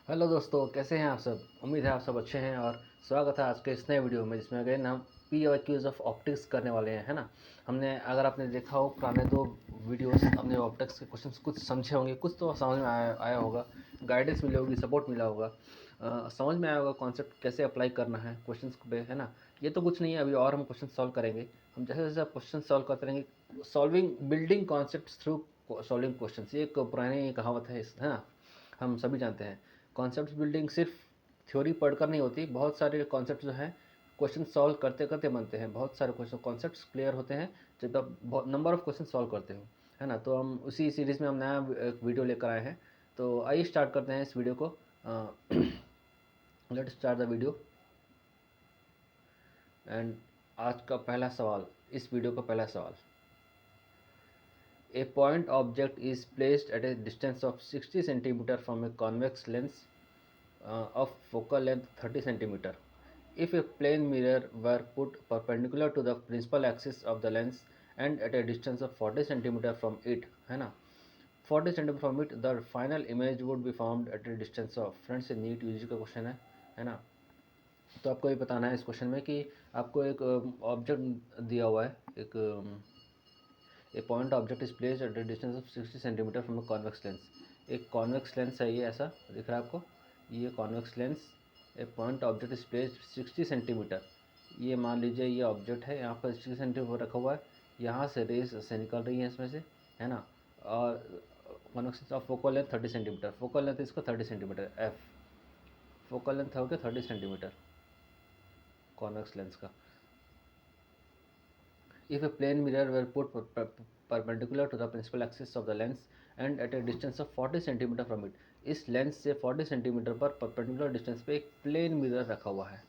Hello दोस्तों, कैसे हैं आप सब। उम्मीद है आप सब अच्छे हैं और स्वागत है आज के इस नए वीडियो में, जिसमें अगेन हम पी और क्यूज़ ऑफ ऑप्टिक्स करने वाले हैं, है ना। हमने, अगर आपने देखा हो पुराने दो वीडियोस, हमने ऑप्टिक्स के क्वेश्चंस कुछ समझे होंगे, कुछ तो समझ में आया होगा, गाइडेंस मिली होगी, सपोर्ट मिला होगा, समझ में आया होगा कॉन्सेप्ट कैसे अप्लाई करना है क्वेश्चंस पे, है ना। ये तो कुछ नहीं है, अभी और हम क्वेश्चन सॉल्व करेंगे। हम जैसे जैसे क्वेश्चन सॉल्व करते रहेंगे, solving building concept through solving question, ये एक पुरानी कहावत है ना, हम सभी जानते हैं। कॉन्सेप्ट बिल्डिंग सिर्फ थ्योरी पढ़कर नहीं होती, बहुत सारे कॉन्सेप्ट जो हैं क्वेश्चन सॉल्व करते करते बनते हैं। बहुत सारे क्वेश्चन कॉन्सेप्ट्स क्लियर होते हैं जब आप बहुत नंबर ऑफ क्वेश्चन सॉल्व करते हो, है ना। तो हम उसी सीरीज़ में हम नया एक वीडियो लेकर आए हैं। तो आइए स्टार्ट करते हैं इस वीडियो को। Let start the video. And आज का पहला सवाल, इस वीडियो का पहला सवाल, A point object is placed at a distance of 60 centimeter from a convex lens of focal length 30 centimeter. If a plane mirror were put perpendicular to the principal axis of the lens and at a distance of 40 centimeter from it, है ना, 40 centimeter from it, the final image would be formed at a distance of, friends ये NEET UG का question है ना। तो आपको ये बताना है इस क्वेश्चन में कि आपको एक ऑब्जेक्ट दिया हुआ है, एक a point object is placed at the distance of 60 centimetre from a convex lens. एक कॉन्वेक्स लेंस है, ये ऐसा दिख रहा है आपको, ये convex lens. A point object is placed 60 centimetre, ये मान लीजिए ये ऑब्जेक्ट है, यहाँ पर 60 सेंटीमीटर रखा हुआ है, यहाँ से रेस से निकल रही है इसमें से, है ना। और convex of focal length 30 centimetre, focal length इसका 30 सेंटीमीटर, एफ फोकल लेंथ हो गया 30 सेंटीमीटर कॉन्वेक्स लेंस का। If a plane mirror were put perpendicular to the principal axis of the lens and at a distance of 40 centimetre from it, इस lens से 40 centimetre पर perpendicular distance पे एक plane mirror रखा हुआ है।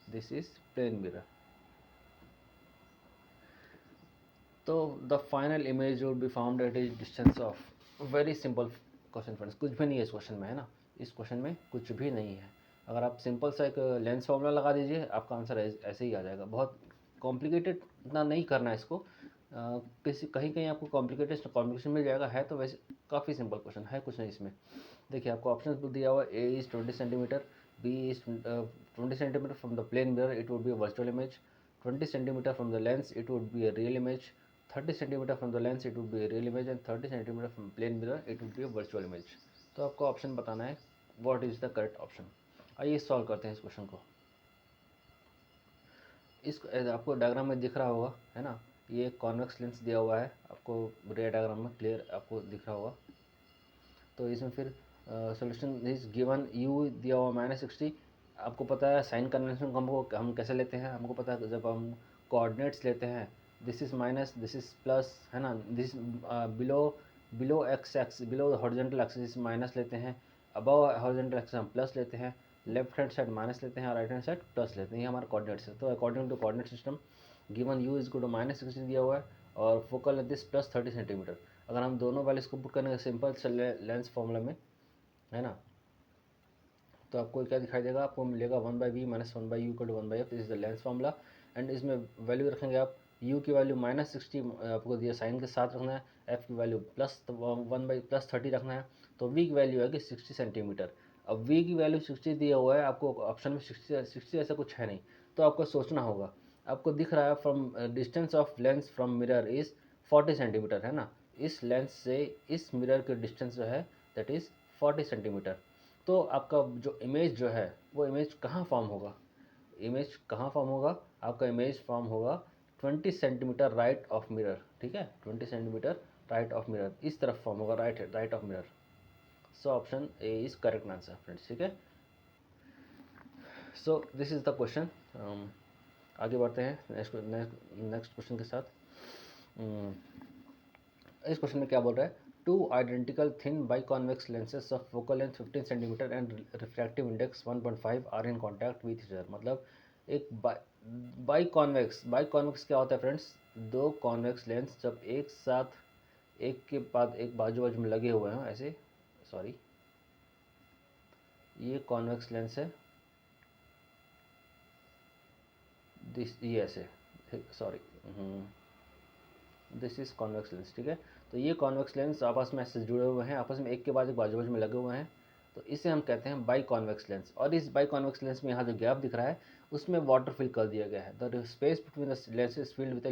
This is plane mirror. तो the final image would be found at a distance of, very simple question friends, कुछ भी नहीं है इस क्वेश्चन में, है ना। इस क्वेश्चन में कुछ भी नहीं है। अगर आप सिंपल सा एक लेंस फॉर्मूला लगा दीजिए, आपका आंसर ऐसे ही आ जाएगा। बहुत कॉम्प्लिकेटेड इतना नहीं करना है इसको। किसी कहीं कहीं आपको कॉम्प्लिकेशन मिल जाएगा, है तो वैसे काफ़ी सिंपल क्वेश्चन है, कुछ नहीं इसमें। देखिए आपको ऑप्शन दिया हुआ है, A is 20 centimetre, B is 20 centimetre from the plane mirror, it would be a virtual image, 20 centimeter from the lens it would be a real image, 30 centimeter from the lens it would be a real image, and 30 centimeter from plane mirror it would be a virtual image। तो आपको option बताना है what is the correct option. आइए solve करते हैं इस question को। इस आपको डायग्राम में दिख रहा होगा, है ना, ये कॉन्वेक्स लेंस दिया हुआ है आपको, रे डायग्राम में क्लियर आपको दिख रहा होगा। तो इसमें फिर सोल्यूशन इज गिवन, यू दिया हुआ -60। आपको पता है साइन कन्वेंशन को हम कैसे लेते हैं, हमको पता है जब हम कोऑर्डिनेट्स लेते हैं, this is minus, this is plus, है ना। This below below x x below horizontal axis minus लेते हैं, अबव हॉरिजॉन्टल एक्सिस हम प्लस लेते हैं, लेफ्ट हैंड साइड माइनस लेते हैं और राइट हैंड साइड प्लस लेते हैं। ये हमारा कोऑर्डिनेट्स है। तो according to coordinate system given u is equal to -60 दिया हुआ है और फोकल लेंथ इज +30 सेंटीमीटर। अगर हम दोनों वैल्यूज को पुट करेंगे सिंपल से लेंस फॉर्मूला में, है ना, तो आपको क्या दिखाई देगा, आपको मिलेगा 1/v minus 1/u equal to 1/f, this is the lens formula. And इसमें वैल्यू रखेंगे आप, u की वैल्यू -60 आपको दिया साइन के साथ रखना है, f की वैल्यू +30 रखना है, तो v की वैल्यू है कि 60 सेंटीमीटर। अब v की वैल्यू 60 दिया हुआ है आपको ऑप्शन में, 60 ऐसा कुछ है नहीं, तो आपको सोचना होगा। आपको दिख रहा है from distance of lens from mirror is 40 centimetre, है ना। इस लेंस से इस मिरर के डिस्टेंस जो है दैट इज़ 40 सेंटीमीटर। तो आपका जो इमेज जो है वो इमेज कहाँ फॉर्म होगा, इमेज कहाँ फॉर्म होगा, आपका इमेज फॉर्म होगा 20 सेंटीमीटर राइट ऑफ मिरर, ठीक है, 20 सेंटीमीटर राइट ऑफ मिरर, इस तरफ फॉर्म होगा, right of mirror. So option A is correct answer friends, ठीक है। So this is the question. आगे बढ़ते हैं नेक्स्ट क्वेश्चन के साथ। इस क्वेश्चन में क्या बोल रहा है, two identical thin biconvex lenses of focal length 15 centimetre and refractive index 1.5 are in contact with each other. मतलब एक बाई कॉन्वेक्स क्या होता है फ्रेंड्स, दो कॉन्वेक्स लेंस जब एक साथ एक के बाद एक बाजू बाजू में लगे हुए हैं ऐसे, सॉरी ये कॉन्वेक्स लेंस है, दिस ये ऐसे, sorry this is convex lens, ठीक है। तो ये कॉन्वेक्स लेंस आपस में ऐसे जुड़े हुए हैं, आपस में एक के बाद एक बाजू बाजू में लगे हुए हैं। तो इसे हम कहते हैं बाई कॉन्वेक्स लेंस। और इस बाई कॉन्वेक्स लेंस में यहाँ जो गैप दिख रहा है उसमें वाटर फिल कर दिया गया है। The space between the lenses filled with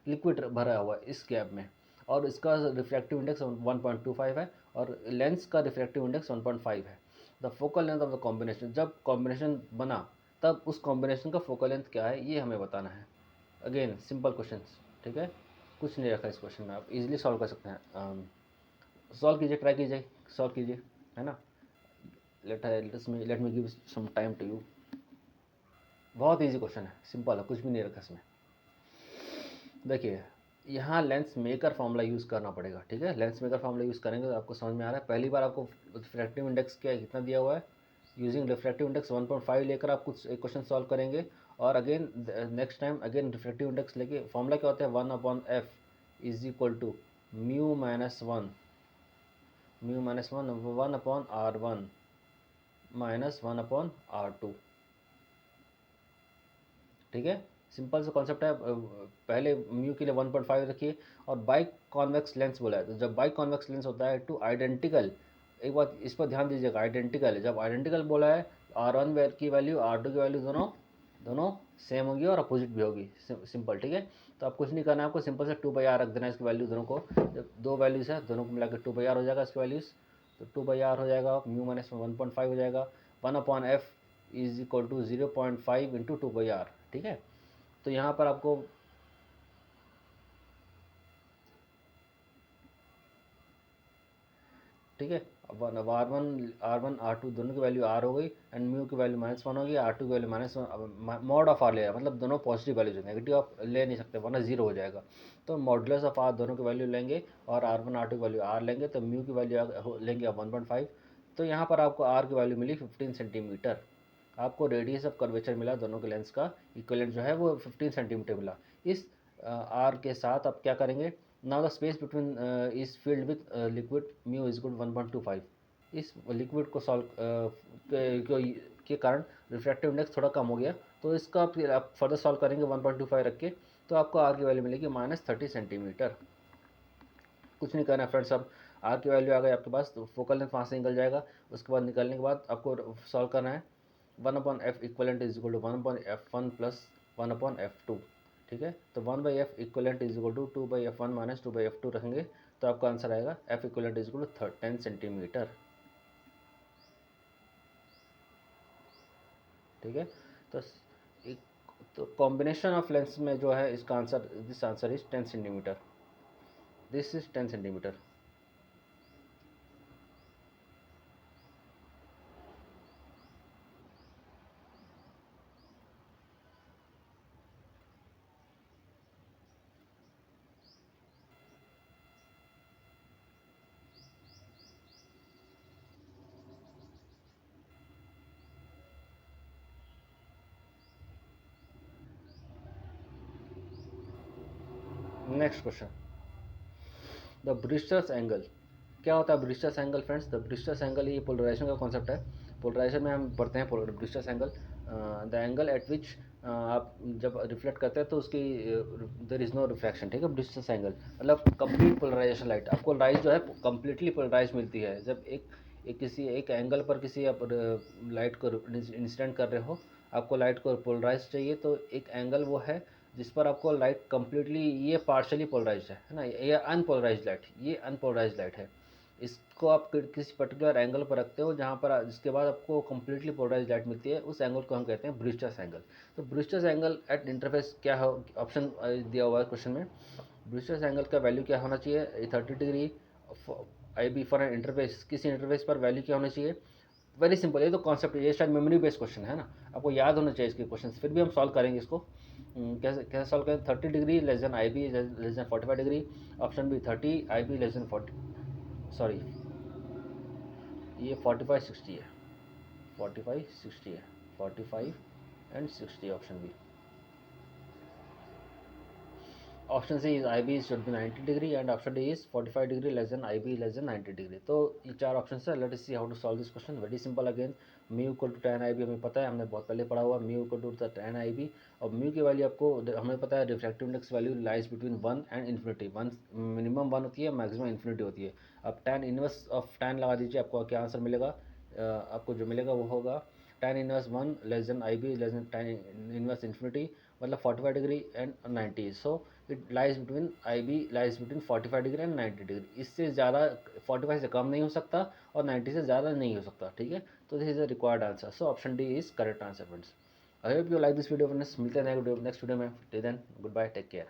liquid भरा हुआ है इस गैप में, और इसका रिफ्रैक्टिव इंडेक्स 1.25 है और लेंस का रिफ्रैक्टिव इंडेक्स 1.5 है। The focal length of the combination, जब कॉम्बिनेशन बना तब उस कॉम्बिनेशन का फोकल लेंथ क्या है ये हमें बताना है। अगेन सिंपल क्वेश्चन, ठीक है, कुछ नहीं रखा इस क्वेश्चन में, आप इजीली सॉल्व कर सकते हैं। सॉल्व कीजिए, ट्राई कीजिए, सॉल्व कीजिए, है ना। Let me give some time to you. बहुत इजी क्वेश्चन है, सिंपल है, कुछ भी नहीं रखा इसमें। देखिए यहाँ लेंस मेकर फॉर्मूला यूज़ करना पड़ेगा, ठीक है। लेंस मेकर फॉर्मूला यूज़ करेंगे तो आपको समझ में आ रहा है। पहली बार आपको रिफ्रैक्टिव इंडेक्स क्या कितना दिया हुआ है, यूजिंग रिफ्रैक्टिव इंडेक्स 1.5 लेकर आप कुछ एक क्वेश्चन सॉल्व करेंगे। और again next time again refractive index लेके, फॉर्मूला क्या होता है 1/f is equal to mu minus one 1/r1 minus 1/r2, ठीक है। सिंपल सा कॉन्सेप्ट है। पहले म्यू के लिए 1.5 रखिए, और बाई कॉन्वेक्स लेंस बोला है, तो जब बाई कॉन्वेक्स लेंस होता है टू आइडेंटिकल, एक बात इस पर ध्यान दीजिएगा, आइडेंटिकल है। जब आइडेंटिकल बोला है R1 की वैल्यू R2 की वैल्यू दोनों दोनों सेम होगी और अपोजिट भी होगी, सिंपल, ठीक है। तो आप कुछ नहीं करना है, आपको सिंपल से 2/r रख देना है इसकी वैल्यू दोनों को। जब दो वैल्यूज़ है दोनों को मिलाकर 2/r हो जाएगा इसकी वैल्यूज़, तो 2/r हो जाएगा, म्यू माइनस 1.5 हो जाएगा, 1/f is equal to 0.5 into 2/r, ठीक है। तो यहाँ पर आपको ठीक है, अब R1 R2 दोनों की वैल्यू R हो गई, एंड म्यू की वैल्यू -1 होगी, R2 की वैल्यू -1, मॉड ऑफ R ले, मतलब दोनों पॉजिटिव वैल्यूज है, नेगेटिव आप ले नहीं सकते वरना जीरो हो जाएगा। तो मॉडुलस ऑफ R दोनों की वैल्यू लेंगे और R1 R2 की वैल्यू R लेंगे, तो म्यू की वैल्यू लेंगे आप 1.5। तो यहाँ पर आपको R की वैल्यू मिली 15 सेंटीमीटर। आपको रेडियस ऑफ कर्वेचर मिला, दोनों के लेंस का इक्वलेंट जो है वो 15 सेंटीमीटर मिला। इस R के साथ आप क्या करेंगे, now the space between is filled with liquid mu is equal 1.25। इस लिक्विड को सॉल्व के कारण रिफ्रैक्टिव इंडेक्स थोड़ा कम हो गया, तो इसका फिर आप फर्दर सॉल्व करेंगे 1.25 रख के, तो आपको आर की वैल्यू मिलेगी -30 सेंटीमीटर। कुछ नहीं करना है फ्रेंड्स, अब आर की वैल्यू आ गई आपके पास, तो फोकल लेंथ वहाँ से निकल जाएगा। उसके बाद निकलने के बाद आपको सॉल्व करना है 1/f equivalent is equal to 1/f1 plus 1/f2, ठीक है। तो 1/f equivalent is equal to 2/f1 minus 2/f2 रखेंगे, तो आपका आंसर आएगा f equivalent is equal to 10 centimetre, ठीक है। तो एक तो कॉम्बिनेशन ऑफ लेंस में जो है इसका answer, this answer is 10 centimetre, this is 10 centimetre. Next question, the ब्रिस्टर्स angle. क्या होता है ब्रिस्टर्स एंगल फ्रेंड्स? द ब्रिस्टर्स एंगल ये पोलराइजेशन का कॉन्सेप्ट है। पोलराइजेशन में हम पढ़ते हैं ब्रिस्टर्स एंगल, द एंगल एट विच आप जब रिफ्लेक्ट करते हैं तो उसकी देर इज़ नो रिफ्रैक्शन, ठीक है। ब्रिस्टर्स एंगल मतलब कंप्लीट पोलराइजेशन लाइट, आपको लाइट जो है कंप्लीटली पोलराइज मिलती है। जब एक किसी एक एंगल पर किसी आप लाइट को इंसिडेंट कर रहे हो, आपको लाइट को पोलराइज चाहिए, तो एक एंगल वो है जिस पर आपको लाइट कम्प्लीटली, ये पार्शली पोलराइज है ना, ये अनपोलराइज लाइट, ये अनपोलराइज लाइट है। इसको आप किसी पर्टिकुलर एंगल पर रखते हो जहाँ पर जिसके बाद आपको कम्प्लीटली पोलराइज लाइट मिलती है, उस एंगल को हम कहते हैं ब्रिस्टर्स एंगल। तो ब्रिस्टर्स एंगल एट इंटरफेस क्या हो, ऑप्शन दिया हुआ है क्वेश्चन में। ब्रिस्टर्स एंगल का वैल्यू क्या होना चाहिए, 30 degree I B for an interface, किसी इंटरफेस पर वैल्यू क्या होना चाहिए। वेरी सिंपल, ये तो कॉन्सेप्ट है, ये शायद मेमोरी बेस्ड क्वेश्चन है ना, आपको याद होना चाहिए इसके क्वेश्चन, फिर भी हम सॉल्व करेंगे इसको। कैसे कैसे सॉल्व करें, 30 degree less than I be less than 45 degree, option B 30 आई बी लेस देन 40, सॉरी ये 45 60 है, 45 60 है, 45 and 60 option B. Option C is I B should be 90 degree and option D is 45 degree less than I be less than 90 degree. तो ये चार option है। Let us see how to solve this question, very simple. Again mu equal to tan I B हमें पता है, हमने बहुत पहले पढ़ा हुआ, mu equal to tan I B. और म्यू की वैल्यू आपको हमें पता है, refractive index value lies between 1 and infinity, 1 minimum 1 होती है, मैक्सिमम इन्फिनिटी होती है। अब tan इनवर्स ऑफ tan लगा दीजिए, आपको क्या आंसर मिलेगा, आपको जो मिलेगा वो होगा tan inverse 1 less than I be less than tan inverse infinity, मतलब 45 degree and 90। So it lies between I B lies between 45 degree and 90 degree. इससे ज़्यादा 45 से कम नहीं हो सकता और 90 से ज़्यादा नहीं हो सकता, ठीक है। तो this is a required answer, so option D is correct answer friends. I hope you like this video friends, मिलते हैं नेक्स्ट वीडियो में, till then good bye, take care.